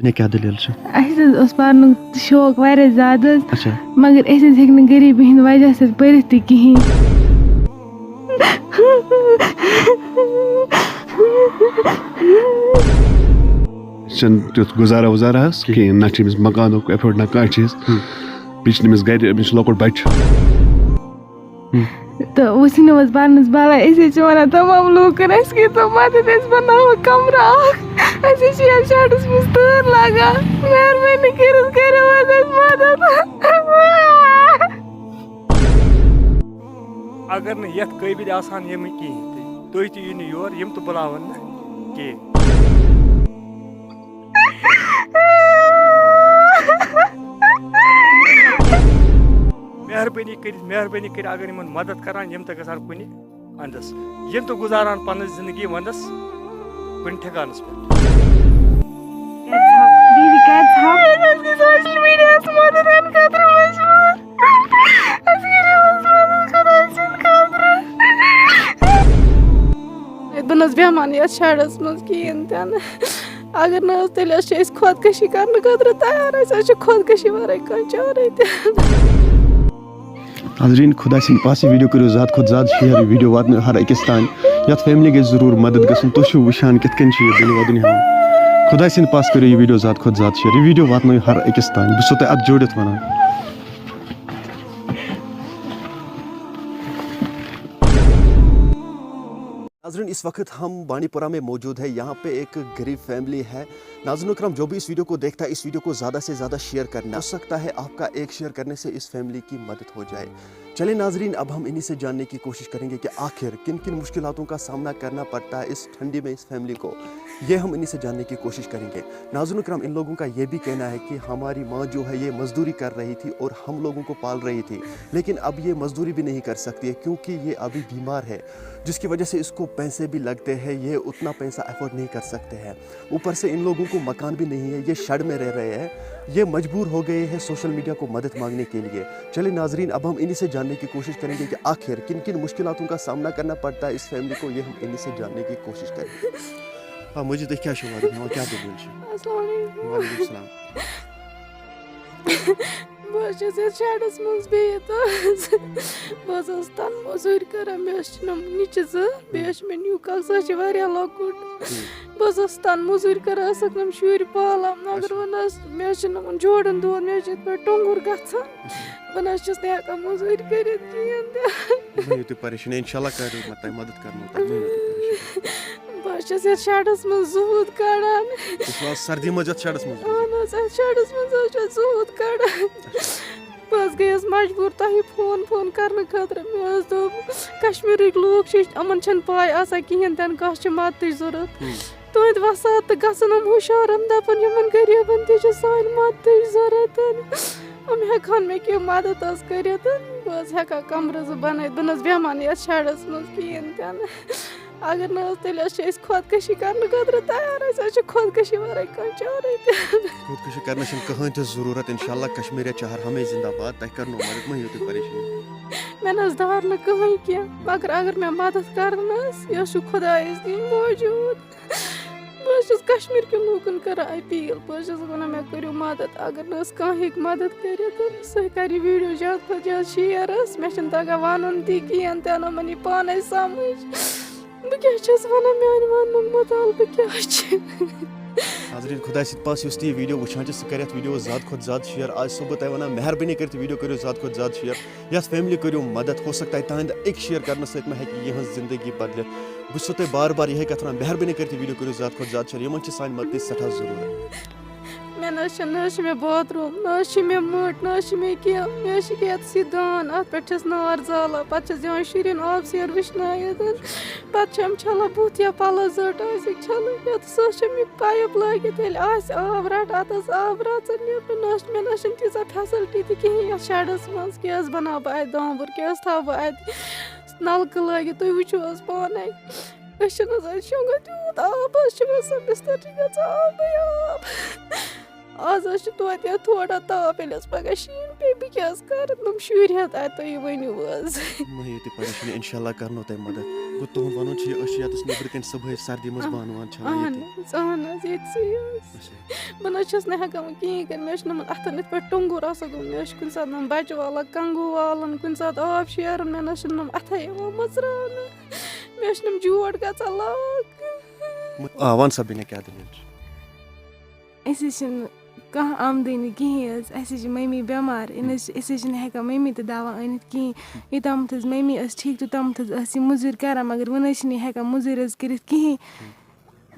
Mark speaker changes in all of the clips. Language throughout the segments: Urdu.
Speaker 1: کیا دلیل چھِ؟
Speaker 2: اَسہِ حظ اوس پَرنُک شوق واریاہ زیادٕ حظ
Speaker 1: اچھا
Speaker 2: مگر أسۍ حظ ہیٚکۍ نہٕ غریٖبی ہِنٛدِ وجہ سۭتۍ پٔرِتھ تہِ کِہیٖنۍ.
Speaker 3: چھنہٕ تیُتھ گُزارا وُزارا حظ کِہیٖنۍ نہ چھِ أمِس مکانُک ایفٲٹ نہ کانٛہہ چیٖز بیٚیہِ چھِنہٕ أمِس گرِ أمِس چھُ لۄکُٹ بَچہِ.
Speaker 2: تہٕ وۄنۍ ژھٕنِو حظ پَرنَس بَلاے أسۍ حظ چھِ وَنان تَمام لوٗکَن اَسہِ کٔرۍتو مَدد أسۍ بَناوو کَمرٕ اَکھ اَسہِ حظ چھِ یَتھ شَڈَس منٛز تۭر لَگان مہربٲنی کٔرِتھ کٔرِو حظ اَسہِ مَدد.
Speaker 4: اگر نہٕ یَتھ قٲبِل آسان یِم کِہیٖنۍ تُہۍ تہِ یِیِو نہٕ یور یِم تہِ بُلاوَن نہٕ کِہیٖنۍ. مہربٲنی کٔرِتھ اگر یِمن مدد کران یِم تہِ گژھان کُنہِ اَندَس یِم تہِ گُزاران پنٕنۍ زندگی وَندَس کُنہِ ٹھِکانَس پٮ۪ٹھ.
Speaker 2: دیٖدی کَر ژھاپ سوشَل میٖڈیاہَس مَدد ہٮ۪نہٕ خٲطرٕ مجبوٗر اَسہِ کٔرِو حظ مَدد خۄداے سٕنٛدِ خٲطرٕ.
Speaker 5: بہٕ نہٕ حظ بیٚہمہٕ یَتھ شَڈَس منٛز کِہیٖنۍ تہِ نہٕ اگر نہٕ حظ تیٚلہِ حظ چھِ أسۍ خۄدکٔشی کَرنہٕ خٲطرٕ تیار أسۍ حظ چھِ خۄدکٔشی وَرٲے کانٛہہ چارَے تہِ.
Speaker 1: ناظریٖن خۄدا سٕنٛدۍ پاسہٕ ویٖڈیو کٔرِو زیادٕ کھۄتہٕ زیادٕ شِیر یہِ ویٖڈیو واتنٲیِو ہر أکِس تانۍ یَتھ فیملی گژھِ ضروٗر مدد گژھُن تُہۍ چھِو وٕچھان کِتھ کٔنۍ چھِ یہِ دِلہِ وَدُن ہٮ۪وان خۄدا سٕنٛدۍ پاسہٕ کٔرِو یہِ ویٖڈیو زیادٕ کھۄتہٕ زیادٕ شِیر یہِ ویٖڈیو واتنٲیِو ہر أکِس تانۍ بہٕ چھُسو تۄہہِ اَتھ جوڑِتھ وَنان. ناظرین اس وقت ہم بانڈی پورہ میں موجود ہے یہاں پہ ایک غریب فیملی ہے. ناظرین اکرام جو بھی اس ویڈیو کو دیکھتا ہے اس ویڈیو کو زیادہ سے زیادہ شیئر کرنا ہو سکتا ہے آپ کا ایک شیئر کرنے سے اس فیملی کی مدد ہو جائے. چلیں ناظرین اب ہم انہی سے جاننے کی کوشش کریں گے کہ آخر کن کن مشکلاتوں کا سامنا کرنا پڑتا ہے اس ٹھنڈی میں اس فیملی کو یہ ہم انہی سے جاننے کی کوشش کریں گے. ناظرین اکرام ان لوگوں کا یہ بھی کہنا ہے کہ ہماری ماں جو ہے یہ مزدوری کر رہی تھی اور ہم لوگوں کو پال رہی تھی لیکن اب یہ مزدوری بھی نہیں کر سکتی ہے کیونکہ یہ ابھی بیمار ہے جس کی وجہ سے اس کو پیسے بھی لگتے ہیں یہ اتنا پیسہ افورڈ نہیں کر سکتے ہیں. اوپر سے ان لوگوں کو مکان بھی نہیں ہے یہ شیڈ میں رہ رہے ہیں یہ مجبور ہو گئے ہیں سوشل میڈیا کو مدد مانگنے کے لیے. چلے ناظرین اب ہم انہی سے جاننے کی کوشش کریں گے کہ آخر کن کن مشکلاتوں کا سامنا کرنا پڑتا ہے اس فیملی کو یہ ہم انہی سے جاننے کی کوشش کریں گے. ہاں مجھے تو کیا شوار ہے کیا دلیل چھِ؟
Speaker 5: السلام علیکم.
Speaker 1: وعلیکم السلام.
Speaker 5: بہٕ حظ چھَس یَتھ شَڈَس منٛز بِہِتھ حظ بہٕ حظ ٲسٕس تَنہٕ موٚزوٗرۍ کَران مےٚ حظ چھِ نِچہِ زٕ بیٚیہِ حظ چھِ مےٚ نیُک اَکھ سُہ حظ چھِ واریاہ لۄکُٹ بہٕ حظ ٲسٕس تَنہٕ موٚزوٗرۍ کَران ٲسَکھ نہٕ شُرۍ پالان مگر وۄنۍ حظ مےٚ حظ چھِنہٕ وۄنۍ جوڑَن دود مےٚ حظ چھِ یِتھ پٲٹھۍ ٹۄنٛگُر گژھان بہٕ نہ حظ چھَس نہٕ ہٮ۪کان موٚزوٗرۍ کٔرِتھ کِہیٖنۍ تہِ.
Speaker 1: مٔہ ہیٚیِو تُہۍ پریشٲنی اِنشاء اللہ کَرو تۄہہِ مدد کَرنو تۄہہِ مٔہ ہیٚیِو تُہۍ پریشٲنی.
Speaker 5: بہٕ حظ چھَس یَتھ شَڈَس منٛز زوٗد کَڑان
Speaker 1: تُہۍ چھِو آز سردی منٛز یَتھ شَڈَس منٛز
Speaker 5: اہن حظ اَتھ شَڈَس منٛز حظ چھَس زوٗد کَڑان بہٕ حظ گٔیَس مجبوٗر تۄہہِ فون کَرنہٕ خٲطرٕ مےٚ حظ دوٚپ کَشمیٖرٕکۍ لوٗکھ چھِ یِمَن چھَنہٕ پاے آسان کِہیٖنۍ تہِ نہٕ کانٛہہ چھِ مدتٕچ ضوٚرَتھ تُہٕنٛدِ وسات تہٕ گژھن یِم ہُشار یِم دَپَن یِمَن غریٖبَن تہِ چھِ سانہِ مدتٕچ ضوٚرَتھ یِم ہٮ۪کہٕ مےٚ کینٛہہ مدد حظ کٔرِتھ بہٕ حظ ہٮ۪کہٕ ہا کَمرٕ زٕ بَنٲیِتھ بہٕ نہ حظ بیٚہمہٕ نہٕ یَتھ شَڈَس منٛز کِہیٖنۍ تہِ نہٕ اگر نہٕ حظ تیٚلہِ حظ چھِ أسۍ خۄدکٔشی کَرنہٕ خٲطرٕ تیار أسۍ حظ چھِ خۄدکٔشی وَرٲے کانٛہہ چارَے تہِ.
Speaker 1: خودکشی کرنٕچ چھنہٕ کٕہٕنۍ تہِ ضروٗرت اِنشاء اللہ کشمیٖر چہر ہمیشہِ زندہ باد تۄہہِ کَرنو مدد مٔہ ہیٚیِو تُہۍ پریشٲنی.
Speaker 5: مےٚ نہ حظ دار نہٕ کٕہٕنۍ کینٛہہ مگر اگر مےٚ مدد کَرن حظ یہِ حظ چھُ خۄدایَس دِنۍ موجوٗد بہٕ حظ چھَس کشمیٖر کٮ۪ن لوٗکَن کَران أپیٖل بہٕ حظ چھَس وَنان مےٚ کٔرِو مدد اگر نہٕ حظ کانٛہہ ہیٚکہِ مدد کٔرِتھ سُہ کَرِ یہِ ویٖڈیو زیادٕ کھۄتہٕ زیادٕ شِیر حظ مےٚ چھِنہٕ تگان وَنُن تہِ کِہیٖنۍ تہِ نہٕ یِمَن یی پانَے سَمٕجھ بہٕ کیٛاہ چھَس وَنان میٛانہِ وَننُک مُطالبہٕ کیٛاہ چھِ.
Speaker 1: ناظریٖن خۄداے سٕنٛدۍ پاسہٕ یُس تہِ یہِ ویٖڈیو وٕچھان چھِ سُہ کَرِ یَتھ ویٖڈیوَس زیادٕ کھۄتہٕ زیادٕ شِیر آز چھُسو بہٕ تۄہہِ وَنان مہربٲنی کٔرِتھ ویٖڈیو کٔرِو زیادٕ کھۄتہٕ زیادٕ شِیر یَتھ فیملی کٔرِو مدد ہو سکتا ہے تُہنٛدِ أکۍ شِیر کَرنہٕ سۭتۍ ما ہیٚکہِ یِہٕنٛز زندگی بَدلِتھ بہٕ چھُسو تۄہہِ بار بار یِہے کَتھ وَنان مہربٲنی کٔرِتھ یہِ ویٖڈیو کٔرِو زیادٕ کھۄتہٕ زیادٕ شِیر یِمن چھِ سانہِ مدتٕچ سٮ۪ٹھاہ ضروٗرت.
Speaker 5: مےٚ نہ حظ چھِ مےٚ باتھ روٗم نہ حظ چھِ مےٚ مٔٹ نہ حظ چھِ مےٚ کینٛہہ مےٚ حظ چھِ ییٚتسٕے دان اَتھ پٮ۪ٹھ چھَس نار زالان پَتہٕ چھَس دِوان شُرٮ۪ن آبہٕ سیر وٕشنٲیِتھ پَتہٕ چھِ یِم چھَلان بُتھ یا پَلو زٔٹ آسٮ۪کھ چھَلٕنۍ یَتَس حظ چھِ مےٚ پایِپ لٲگِتھ ییٚلہِ آسہِ آب رَٹہٕ اَتھ حظ آب رَژَن نیٚبرٕ مےٚ نہ حظ چھِنہٕ تیٖژاہ فیسَلٹی تہِ کِہیٖنۍ یَتھ شَڈَس منٛز کیٛاہ حظ بَناو بہٕ اَتہِ دامبُر کیٛاہ حظ تھاوٕ بہٕ اَتہِ نَلکہٕ لٲگِتھ تُہۍ وٕچھِو حظ پانَے أسۍ چھِنہٕ حظ اَتہِ شۄنٛگان تیوٗت آب حظ چھِ گژھان بِستَر چھِ گژھان آبٕے آب آز حظ چھُ توتہِ یَتھ تھوڑا تاپھ ییٚلہِ حظ پَگاہ شیٖن پیٚیہِ بہٕ کیٛاہ حظ کَرٕ تِم شُرۍ ہٮ۪تھ اَتہِ تُہۍ ؤنِو حظ
Speaker 1: مہ ہیٚیِو تُہۍ پریشٲنی اِنشاء اللہ کَرنو تۄہہِ مدد گوٚو تُہُنٛد وَنُن چھُ یہِ أسۍ چھِ ییٚتَس نیٚبرٕ کَنۍ صُبحٲے سردی منٛز بانہٕ وانہٕ چھَلان ییٚتہِ
Speaker 5: اہن حظ ییٚتسٕے حظ بہٕ نہ حظ چھَس نہٕ ہٮ۪کان وۄنۍ کِہیٖنۍ کٔرِتھ مےٚ چھُ نہٕ اَتھَن یِتھ پٲٹھۍ ٹۄنٛگُر آسان گوٚمُت مےٚ حظ چھُ کُنہِ ساتہٕ نہٕ بَچہٕ والان کنٛگوٗ والان کُنہِ ساتہٕ آب شیرُن مےٚ نہ حظ چھِنہٕ اَتھَے یِوان مٕژراونہٕ مےٚ چھِ نہٕ جوڑ گژھان لاگ
Speaker 1: وَن سا بیٚنہِ کیٛاہ دٔلیٖل چھِ
Speaker 2: أسۍ حظ چھِنہٕ کانٛہہ آمدٲنی کِہیٖنۍ حظ اَسہِ حظ چھِ مٔمی بٮ۪مار أسۍ حظ چھِنہٕ ہٮ۪کان مٔمی تہِ دَوا أنِتھ کِہیٖنۍ یوٚتامَتھ حظ مٔمی ٲس ٹھیٖک توٚتامَتھ حظ ٲس یہِ موٚزوٗرۍ کَران مگر وۄنۍ حظ چھِنہٕ یہِ ہٮ۪کان موٚزوٗرۍ حظ کٔرِتھ کِہیٖنۍ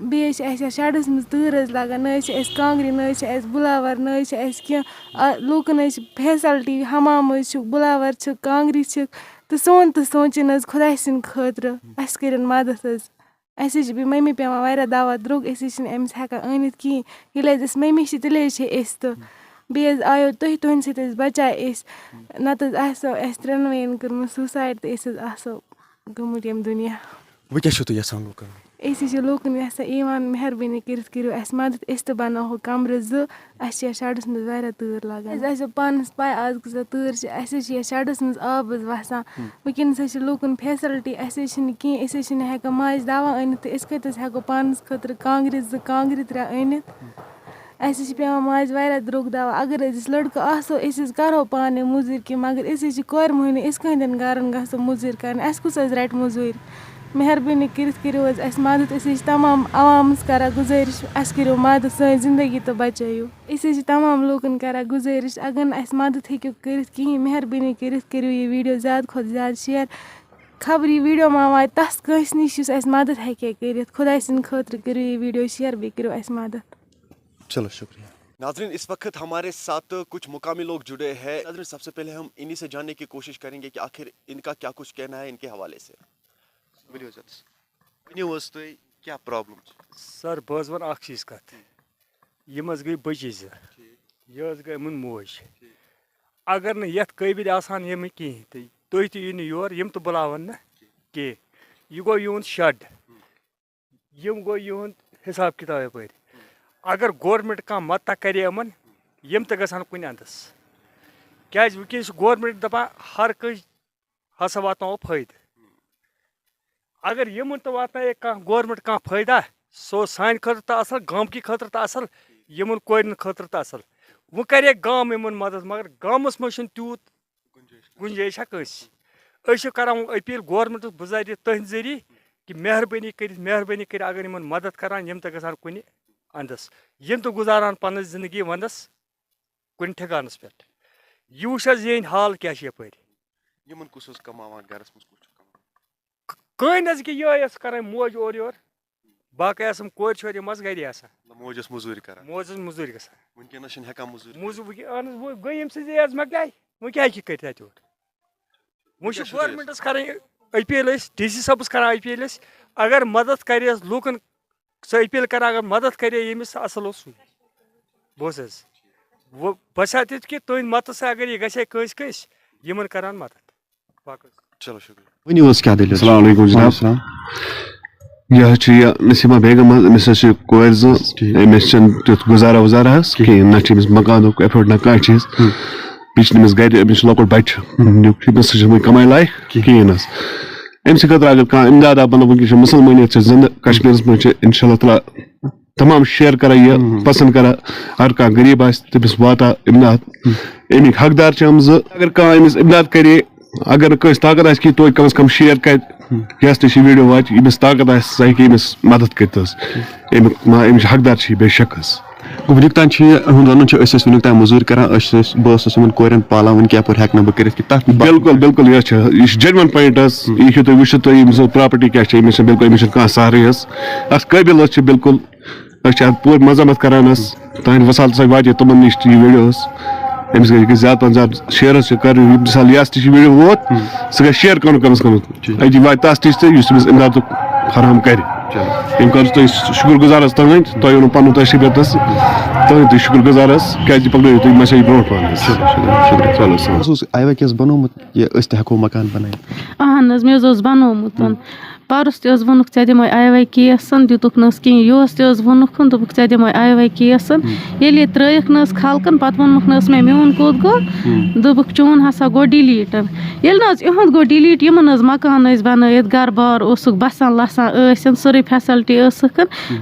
Speaker 2: بیٚیہِ حظ چھِ اَسہِ شَڈَس منٛز تۭر حظ لَگان نہ حظ چھِ اَسہِ کانٛگرِ نہ حظ چھِ اَسہِ بُلاوَر نہ حظ چھِ اَسہِ کینٛہہ لوٗکَن حظ چھِ فیسَلٹی حمام حظ چھُکھ بُلاوَر چھِکھ کانٛگرِ چھِکھ تہٕ سون تہٕ سونٛچِن حظ خۄداے سٕنٛدِ خٲطرٕ اَسہِ کٔرِنۍ مَدَد حظ اَسہِ حظ چھِ بیٚیہِ مٔمی پٮ۪وان واریاہ دَوا درٛوٚگ أسۍ حظ چھِنہٕ أمِس ہٮ۪کان أنِتھ کِہیٖنۍ ییٚلہِ حظ اَسہِ مٔمی چھِ تیٚلہِ حظ چھِ أسۍ تہٕ بیٚیہِ حظ آیو تُہۍ تُہٕنٛدِ سۭتۍ حظ بَچاے أسۍ نَتہٕ حظ آسو اَسہِ ترٛٮ۪نوَیَن کٔرمٕژ سوٗسایڈ تہٕ أسۍ حظ آسو گٔمٕتۍ ییٚمہِ دُنیا
Speaker 1: وۄنۍ کیٛاہ چھُو تُہۍ یَژھان لوٗکَن
Speaker 2: أسۍ حظ چھِ لوٗکَن یَژھان یِوان مہربٲنی کٔرِتھ کٔرِو اَسہِ مَدَد أسۍ تہِ بَناوہو کَمرٕ 2 اَسہِ چھِ یَتھ شَڈَس منٛز واریاہ تۭر لَگان اَسہِ آسیو پانَس پَے آز کۭژاہ تۭر چھِ اَسہِ حظ چھِ یَتھ شَڈَس منٛز آب حظ وَسان وٕنکٮ۪نَس حظ چھِ لوٗکَن فیسَلٹی اَسہِ حظ چھِنہٕ کِہیٖنۍ أسۍ حظ چھِنہٕ ہٮ۪کان ماجہِ دَوا أنِتھ تہٕ أسۍ کَتہِ حظ ہٮ۪کو پانَس خٲطرٕ کانٛگرِ 2 کانٛگرِ 3 أنِتھ اَسہِ حظ چھِ پٮ۪وان ماجہِ واریاہ درٛوٚگ دَوا اگر حظ أسۍ لٔڑکہٕ آسو أسۍ حظ کَرہو پانہٕ موٚزوٗرۍ کینٛہہ مگر أسۍ حظ چھِ کورِ مٔہنی أسۍ کٕہٕنٛدٮ۪ن گَرَن گژھو موٚزوٗرۍ کَرنہِ اَسہِ کُس حظ رَٹہِ موٚزوٗرۍ مہربٲنی کٔرِتھ کٔرِو حظ اَسہِ مَدَد أسۍ حظ چھِ تمام عوامَس کَران گُزٲرِش اَسہِ کٔرِو مَدَد سٲنۍ زِندگی تہٕ بَچٲیِو أسۍ حظ چھِ تمام لوٗکَن کَران گُزٲرِش اگر نہٕ اَسہِ مَدَد ہیٚکِو کٔرِتھ کِہیٖنۍ مہربٲنی کٔرِتھ کٔرِو یہِ ویٖڈیو زیادٕ کھۄتہٕ زیادٕ شِیَر خبر یہِ ویٖڈیو ما واتہِ تَس کٲنٛسہِ نِش یُس اَسہِ مَدَد ہیٚکہِ ہے کٔرِتھ خۄداے سٕنٛدِ خٲطرٕ کٔرِو یہِ ویٖڈیو شِیَر بیٚیہِ کٔرِو اَسہِ مَدَد
Speaker 1: چلو شکریہ ناظرین اس وقت ہمارے ساتھ کچھ مقامی لوگ جڑے ہیں ناظرین سب سے پہلے ہم انہی سے جاننے کی کوشش کریں گے کہ آخر ان کا کیا کچھ کہنا ہے ان کے حوالے سے کیا پرابلم
Speaker 4: سر بہٕ حظ وَنہٕ اَکھ چیٖز کَتھ یِم حظ گٔے بٔچی 2 یہِ حظ گٔے یِمَن موج اگر نہٕ یَتھ قٲبِل آسان یِم کِہیٖنۍ تہٕ تُہۍ تہِ یِیِو نہٕ یور یِم تہِ بُلاوَن نہٕ کینٛہہ یہِ گوٚو یِہُنٛد شَڈ یِم گوٚو یِہُنٛد حِساب کِتاب یَپٲرۍ اگر گورمٮ۪نٛٹ کانٛہہ مَدتھا کَرِ یِمَن یِم تہِ گژھن کُنہِ اَندَس کیٛازِ وٕنکٮ۪نَس چھُ گورمٮ۪نٛٹ دَپان ہر کٲنٛسہِ ہسا واتناوو فٲیدٕ اگر یِمن تہِ واتنایے کانٛہہ گورمٮ۪نٛٹ کانٛہہ فٲیدہ سُہ اوس سانہِ خٲطرٕ تہِ اَصٕل گامکہِ خٲطرٕ تہِ اَصٕل یِمن کورٮ۪ن خٲطرٕ تہِ اَصٕل وۄنۍ کَرے گام یِمن مَدَد مگر گامَس منٛز چھُنہٕ تیوٗت گُنجٲیِشا کٲنٛسہِ أسۍ چھِ کَران وۄنۍ أپیٖل گورمٮ۪نٛٹَس بُزٲرِ تٔہٕنٛدِ ذٔریعہِ کہِ مہربٲنی کٔرِتھ اگر یِمن مَدَد کَران یِم تہِ گژھان کُنہِ اَندَس یِم تہِ گُزاران پَنٕنۍ زِندگی وَندَس کُنہِ ٹھِکانَس پٮ۪ٹھ یہِ وٕچھ حظ یِہِنٛدۍ حال کیٛاہ چھِ یَپٲرۍ
Speaker 1: یِمن کُس اوس کماوان گَرَس منٛز کُس چھُ
Speaker 4: کٕہٕنۍ حظ کہِ یِہوٚے ٲس کَران موج اورٕ یورٕ باقٕے آسان کورِ چھورِ یِم آسہٕ گَرِ آسان
Speaker 1: موج ٲس موٚزوٗرۍ کران
Speaker 4: موج ٲس موٚزوٗرۍ گژھان
Speaker 1: وٕنکٮ۪نَس چھِنہٕ ہٮ۪کان موٚزوٗرۍ
Speaker 4: موٗجوٗب اہن حظ وۄنۍ گٔے ییٚمہِ سٕنٛز ایج مۄکلیے وۄنۍ کیٛاہ ہیٚکہِ کٔرِتھ اَتہِ یورٕ وۄنۍ چھِ گورمٮ۪نٛٹَس کَرٕنۍ أپیٖل أسۍ ڈی سی صٲبَس کَران أپیٖل أسۍ اگر مَدَد کَرِ حظ لوٗکَن سۄ أپیٖل کَران اگر مَدَد کَرے ییٚمِس اَصٕل اوس سُے بوز حظ وۄنۍ بہٕ چھَس تِتہِ کہِ تُہٕنٛدِ مَدتہٕ سۭتۍ اگر یہِ گژھِ ہے کٲنٛسہِ یِمَن کَران مَدَد باقٕے
Speaker 1: چلو شُکریہ ؤنِو حظ کیٛاہ دٔلیٖل
Speaker 3: السلام علیکم جناب یہ حظ چھِ یہِ نسیٖما بیگم حظ أمِس حظ چھِ کورِ 2 أمِس چھِنہٕ تیُتھ گُزارا وُزارا حظ کِہیٖنۍ نہ چھِ أمِس مکانُک ایفٲٹ نہ کانٛہہ چیٖز بیٚیہِ چھِنہٕ أمِس گرِ أمِس چھُ لۄکُٹ بَچہِ أمِس چھِ وٕنہِ کَماے لایق کِہیٖنۍ حظ أمۍ سٕنٛدِ خٲطرٕ اگر کانٛہہ اِمداد آو مطلب وٕنکٮ۪س چھِ مُسلمٲنیت چھِ زِندٕ کشمیٖرَس منٛز چھِ اِنشاء اللہ تعالیٰ تمام شِیر کران یہِ پسنٛد کران ہر کانٛہہ غریٖب آسہِ تٔمِس واتان اِمداد اَمِکۍ حقدار چھِ یِم 2 اگر کانٛہہ أمِس اِمداد کرے اگر نہٕ کٲنٛسہِ طاقت آسہِ کینٛہہ توتہِ کم از کم شِیر کرِ یۄس تہِ چھِ ویٖڈیو واتہِ ییٚمِس طاقت آسہِ سۄ ہیٚکہِ أمِس مدد کٔرِتھ حظ أمِچ حقدار چھِ یہِ بے شک حظ
Speaker 6: وٕنیُک تام چھِ یِہُنٛد وَنُن چھُ أسۍ ٲسۍ وٕنیُک تام موٚزوٗرۍ کران بہٕ اوسُس یِمن کورٮ۪ن پالان وٕنہِ کیپٲرۍ ہٮ۪کہٕ نہٕ بہٕ کٔرِتھ کہِ تَتھ
Speaker 3: بِلکُل بِلکُل یہِ چھِ جینوَن پویِنٹ حظ یہِ چھُ تُہۍ وٕچھِو تُہۍ أمۍ سٕنٛز پراپرٹی کیٛاہ چھِ أمِس چھِ بِلکُل أمِس چھِنہٕ کانٛہہ سہرٕے حظ اَتھ قٲبِل حظ چھِ بِلکُل أسۍ چھِ اَتھ پوٗرٕ مذمت کران حظ تُہٕنٛدِ وصالتہٕ سۭتۍ واتہِ تِمن نِش تہِ یہِ ویٖڈیو حظ أمِس گژھِ زیادٕ پَہَن زیادٕ شِیر حظ چھِ کَرٕنۍ مِثال یَس تہِ چھِ ویٖڈیو ووت سُہ گژھِ شِیر کَرُن کَم از کم أتی واتہِ تَس نِش تہِ یُس أمِس اِمدادُک فراہم کَرِ اَمہِ خٲطرٕ چھِ تُہۍ شُکُر گُزار حظ تُہٕنٛدۍ تۄہہِ اوٚنوُ پَنُن تشریٖف حظ تُہٕنٛدۍ تہِ شُکُر گُزار حظ کیٛازِ یہِ پَکنٲیِو تُہۍ مےٚ چھِ برونٛٹھ پَہن حظ چلو
Speaker 6: اوس آیوا کیٛاہ اوس بنومُت یہِ أسۍ تہِ ہٮ۪کو مکان بنٲیِتھ
Speaker 5: اہن حظ مےٚ حظ اوس بنومُت پَرُس تہِ حظ ووٚنُکھ ژےٚ دِمَے آی کیسَن دِتُکھ نہٕ حظ کِہیٖنۍ یُہُس تہِ حظ ووٚنُکھ دوٚپُکھ ژےٚ دِمَے آی کیسَن ییٚلہِ یہِ ترٛٲیِکھ نہٕ حظ خلقَن پَتہٕ ووٚنمُکھ نہٕ حظ مےٚ میون کوٚت گوٚو دوٚپُکھ چون ہسا گوٚو ڈِلیٖٹ ییٚلہِ نہٕ حظ یِہُنٛد گوٚو ڈِلیٖٹ یِمَن حظ مکان ٲسۍ بَنٲیِتھ گَرٕ بار اوسُکھ بَسان لَسان ٲسۍ سٲرٕے فیسَلٹی ٲسٕکھ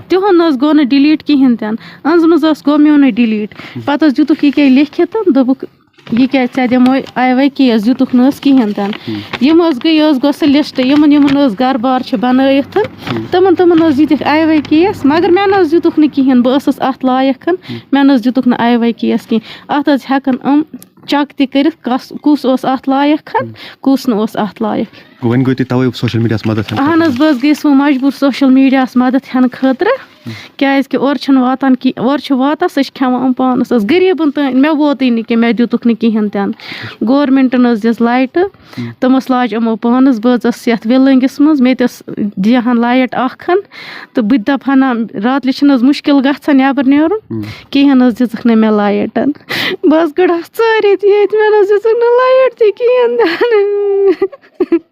Speaker 5: تِہُنٛد نہٕ حظ گوٚو نہٕ ڈِلیٖٹ کِہیٖنۍ تہِ نہٕ أنٛزمٕژ ٲس گوٚو میونُے ڈِلیٖٹ پَتہٕ حظ دِتُکھ یہِ کیٛاہ لیکھِتھ دوٚپُکھ یہِ کیٛازِ ژےٚ دِموے آی کیس دِتُکھ نہٕ حظ کِہیٖنۍ تہِ نہٕ یِم حظ گٔے یہِ حظ گوٚو سُہ لِسٹ یِمَن حظ گَرٕ بار چھِ بَنٲیِتھ تِمَن حظ دِتِکھ آی کیس مگر مےٚ نہٕ حظ دِتُکھ نہٕ کِہیٖنۍ بہٕ ٲسٕس اَتھ لایق مےٚ نہٕ حظ دِتُکھ نہٕ آی کیس کِہیٖنۍ اَتھ حظ ہٮ۪کَن چَک تہِ کٔرِتھ کُس اوس اَتھ لایق کُس نہٕ اوس اَتھ لایق
Speaker 6: وۄنۍ گوٚو تُہۍ تَوَے سوشَل میٖڈیاہَس مدد
Speaker 5: اہن حظ بہٕ حظ گٔیَس وۄنۍ مجبوٗر سوشَل میٖڈیاہَس مدد ہٮ۪نہٕ خٲطرٕ کیٛازِکہِ اورٕ چھِنہٕ واتان کینٛہہ اورٕ چھِ واتان سُہ چھِ کھٮ۪وان پانَس حظ غریٖبَن تام مےٚ ووتُے نہٕ کینٛہہ مےٚ دِتُکھ نہٕ کِہیٖنۍ تہِ نہٕ گورمٮ۪نٛٹَن حظ دِژ لایٹہٕ تِمَس لاج یِمو پانَس بہٕ حظ ٲسٕس یَتھ وِلنٛگِس منٛز مےٚ تہِ ٲس دِیَہَن لایٹ اَکھ تہٕ بہٕ تہِ دَپہٕ ہَنا راتلہِ چھِنہٕ حظ مُشکِل گژھان نٮ۪بر نیرُن کِہیٖنۍ حظ دِژٕکھ نہٕ مےٚ لایٹَن بہٕ حظ کٔڑہَس ژٲرِتھ ییٚتہِ مےٚ نہٕ حظ دِژٕکھ نہٕ لایٹ تہِ کِہیٖنۍ تہِ نہٕ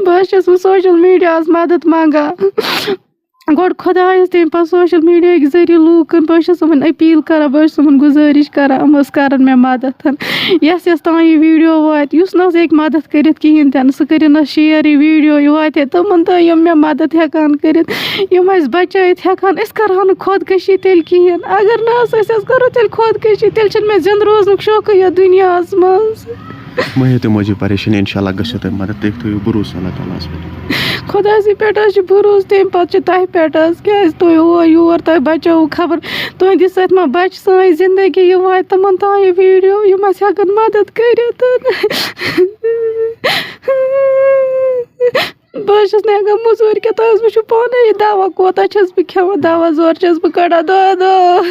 Speaker 5: بہٕ حظ چھَس وۄنۍ سوشَل میٖڈیاہَس مدد منٛگان گۄڈٕ خۄدایَس تمہِ پَتہٕ سوشَل میٖڈیاہٕکۍ ذٔریعہِ لوٗکَن بہٕ حظ چھَس یِمَن أپیٖل کَران بہٕ حظ چھَس یِمَن گُزٲرِش کَران یِم حظ کَرَن مےٚ مدد یَس تام یہِ ویٖڈیو واتہِ یُس نہٕ حظ ہیٚکہِ مدد کٔرِتھ کِہیٖنۍ تہِ نہٕ سُہ کٔرِنۍ حظ شِیر یہِ ویٖڈیو یہِ واتہِ ہے تِمَن تام یِم مےٚ مدد ہٮ۪کان کٔرِتھ یِم اَسہِ بَچٲیِتھ ہٮ۪کہٕ أسۍ کَرہو نہٕ خۄدکٔشی تیٚلہِ کِہیٖنۍ اگر نہٕ حظ أسۍ حظ کَرو تیٚلہِ خۄدکٔشی تیٚلہِ چھِنہٕ مےٚ زِندٕ روزنُک شوقٕے یَتھ دُنیاہَس منٛز
Speaker 6: مہٕ ہیٚیِو تُہۍ موٗجوٗب پریشٲنی اِنشاء اللہ گٔژھِو تۄہہِ مدد تُہۍ تھٲیِو بروسہٕ اللہ تعالیٰ ہَس پٮ۪ٹھ
Speaker 5: خۄداے سٕنٛدِ پٮ۪ٹھ حظ چھُ بروسہٕ تمہِ پَتہٕ چھُ تۄہہِ پٮ۪ٹھ حظ کیٛازِ تُہۍ یور تۄہہِ بَچٲوُ خبر تُہنٛدِ سۭتۍ ما بَچہِ سٲنۍ زندگی یہِ واتہِ تِمَن تام یہِ ویٖڈیو یِم اَسہِ ہٮ۪کَن مدد کٔرِتھ بہٕ حظ چھَس نہٕ ہٮ۪کان موٚزوٗرۍ کینٛہہ تۄہہِ حظ وٕچھِو پانَے یہِ دَوا کوتاہ چھَس بہٕ کھٮ۪وان دَوا زورٕ چھَس بہٕ کَڑان دۄہ دۄہ